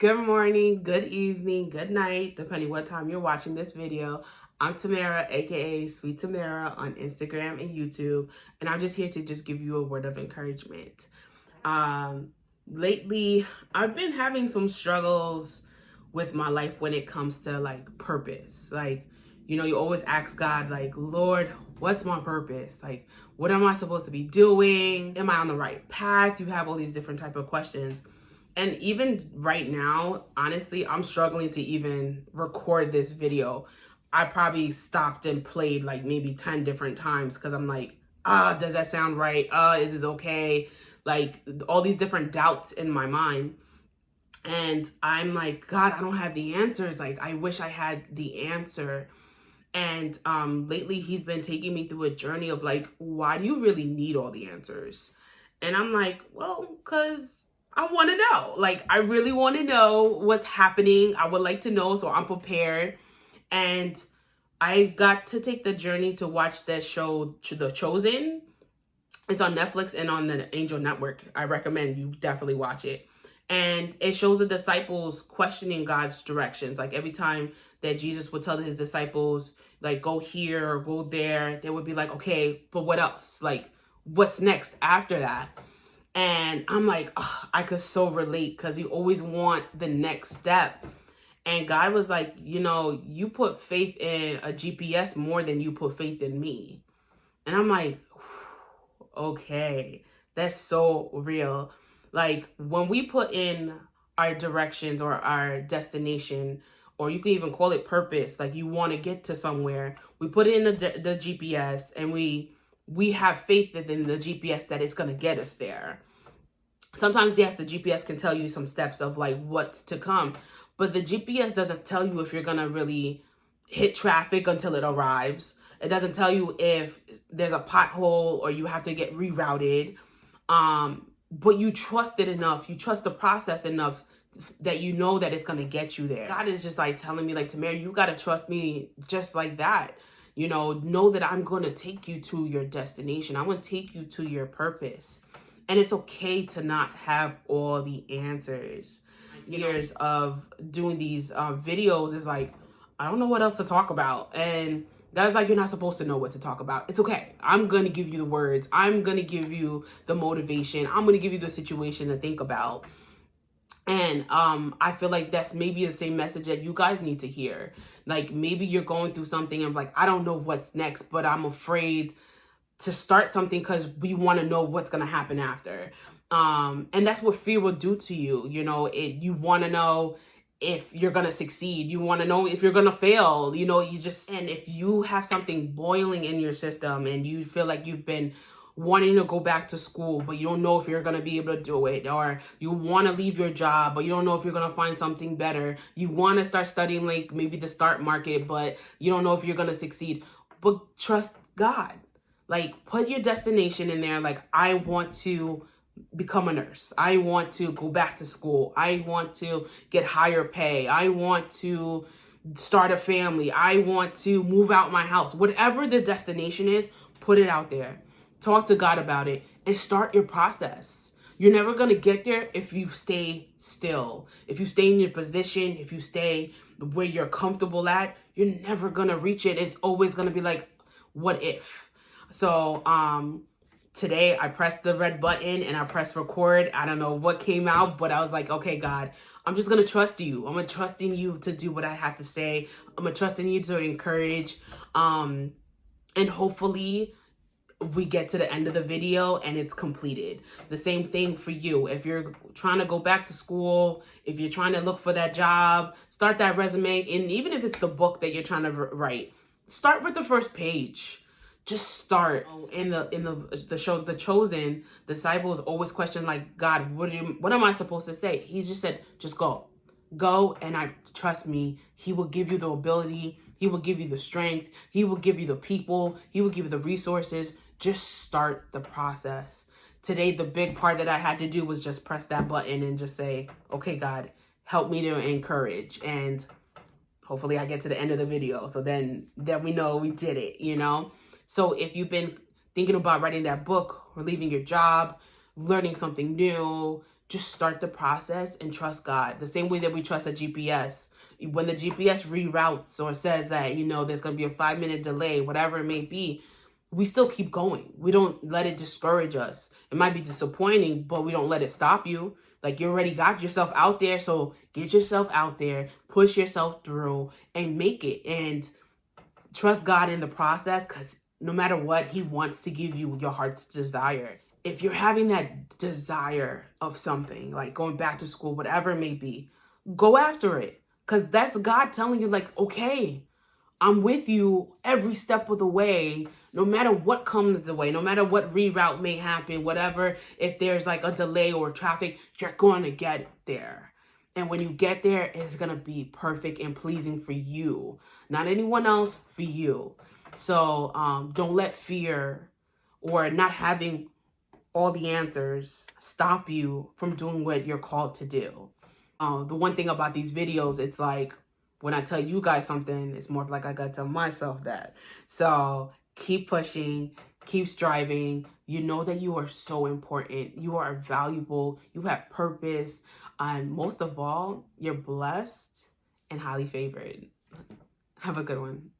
Good morning, good evening, good night, depending what time you're watching this video. I'm Tamara, aka Sweet Tamara on Instagram and YouTube, and I'm just here to just give you a word of encouragement. Lately, I've been having some struggles with my life when it comes to like purpose. You always ask God, like, Lord, what's my purpose? Like, what am I supposed to be doing? Am I on the right path? You have all these different type of questions. And even right now, honestly, I'm struggling to even record this video. I probably stopped and played like maybe 10 different times because I'm like, does that sound right? Is this okay? Like all these different doubts in my mind. And I'm like, God, I don't have the answers. Like, I wish I had the answer. And lately he's been taking me through a journey of like, why do you really need all the answers? And I'm like, well, because I want to know. Like, I really want to know what's happening. I would like to know, so I'm prepared. And I got to take the journey to watch that show, The Chosen. It's on Netflix and on the Angel Network. I recommend you definitely watch it. And it shows the disciples questioning God's directions. Like every time that Jesus would tell his disciples, like, go here or go there, they would be like, okay, but what else? Like, what's next after that? And I'm like, oh, I could so relate because you always want the next step. And God was like, you put faith in a GPS more than you put faith in me. And I'm like, okay, that's so real. Like when we put in our directions or our destination, or you can even call it purpose, like you want to get to somewhere, we put it in the GPS and we have faith in the GPS that it's going to get us there. Sometimes, yes, the GPS can tell you some steps of like what's to come, but the GPS doesn't tell you if you're going to really hit traffic until it arrives. It doesn't tell you if there's a pothole or you have to get rerouted. But you trust it enough. You trust the process enough that you know that it's going to get you there. God is just like telling me, like, Tamara, you got to trust me just like that. Know that I'm going to take you to your destination. I'm going to take you to your purpose. And it's okay to not have all the answers. Years of doing these videos is like, I don't know what else to talk about. And God's like, you're not supposed to know what to talk about. It's okay. I'm going to give you the words. I'm going to give you the motivation. I'm going to give you the situation to think about. And I feel like that's maybe the same message that you guys need to hear. Like maybe you're going through something and like, I don't know what's next, but I'm afraid to start something because we want to know what's going to happen after. And that's what fear will do to you. You want to know if you're going to succeed. You want to know if you're going to fail. And if you have something boiling in your system and you feel like you've been wanting to go back to school, but you don't know if you're going to be able to do it, or you want to leave your job, but you don't know if you're going to find something better. You want to start studying like maybe the stock market, but you don't know if you're going to succeed. But trust God. Like put your destination in there. Like I want to become a nurse. I want to go back to school. I want to get higher pay. I want to start a family. I want to move out my house. Whatever the destination is, put it out there. Talk to God about it and start your process. You're never going to get there if you stay still. If you stay in your position, if you stay where you're comfortable at, you're never going to reach it. It's always going to be like, what if? So today I pressed the red button and I pressed record. I don't know what came out, but I was like, okay, God, I'm just going to trust you. I'm going to trust in you to do what I have to say. I'm going to trust in you to encourage. And hopefully we get to the end of the video and it's completed. The same thing for you. If you're trying to go back to school, if you're trying to look for that job, start that resume. And even if it's the book that you're trying to write, start with the first page. Just start. In the show The Chosen, disciples always question like, God, what am I supposed to say? He just said, just go and I trust me. He will give you the ability. He will give you the strength. He will give you the people. He will give you the resources. Just start the process. Today, the big part that I had to do was just press that button and just say, okay, God, help me to encourage. And hopefully I get to the end of the video. So then we know we did it, So if you've been thinking about writing that book or leaving your job, learning something new, just start the process and trust God. The same way that we trust a GPS. When the GPS reroutes or says that, there's going to be a 5-minute delay, whatever it may be, we still keep going. We don't let it discourage us. It might be disappointing, but we don't let it stop you. Like, you already got yourself out there, so get yourself out there, push yourself through, and make it. And trust God in the process, because no matter what, He wants to give you your heart's desire. If you're having that desire of something, like going back to school, whatever it may be, go after it. Because that's God telling you, like, okay, I'm with you every step of the way, no matter what comes the way, no matter what reroute may happen, whatever, if there's like a delay or traffic, you're going to get there. And when you get there, it's going to be perfect and pleasing for you, not anyone else, for you. So don't let fear or not having all the answers stop you from doing what you're called to do. The one thing about these videos, it's like, when I tell you guys something, it's more of like I gotta tell myself that. So keep pushing, keep striving. You know that you are so important. You are valuable. You have purpose. And most of all, you're blessed and highly favored. Have a good one.